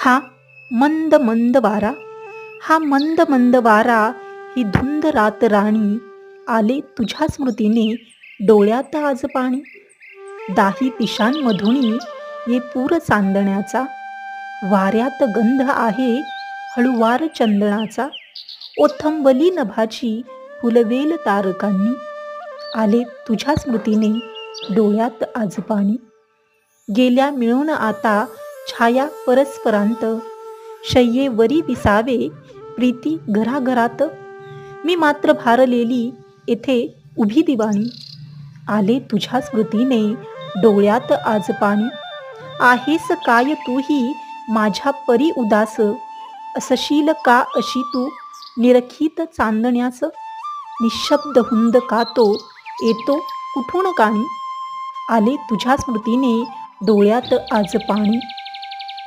हा मंद मंद वारा, हा मंद मंद वारा, ही धुंद रात राणी, आले तुझ्या स्मृतीने डोळ्यात आज पाणी. दाही दिशांमधुनी ये पूर चांदण्याचा, वाऱ्यात गंध आहे हळुवार चंदनाचा. ओथंबली नभाची फुलवेल तारकांनी, आले तुझ्या स्मृतीने डोळ्यात आज पाणी. गेल्या मिळून आता छाया परस्परांत, शय्येवरी विसावे प्रीती घराघरात. मी मात्र भारलेली येथे उभी दिवाणी, आले तुझ्या स्मृतीने डोळ्यात आज पाणी. आहेस काय तूही माझ्या परी उदास, असशील का अशी तू निरखित चांदण्यास. निशब्द हुंद का तो येतो कुठून काणी, आले तुझ्या स्मृतीने डोळ्यात आज पाणी.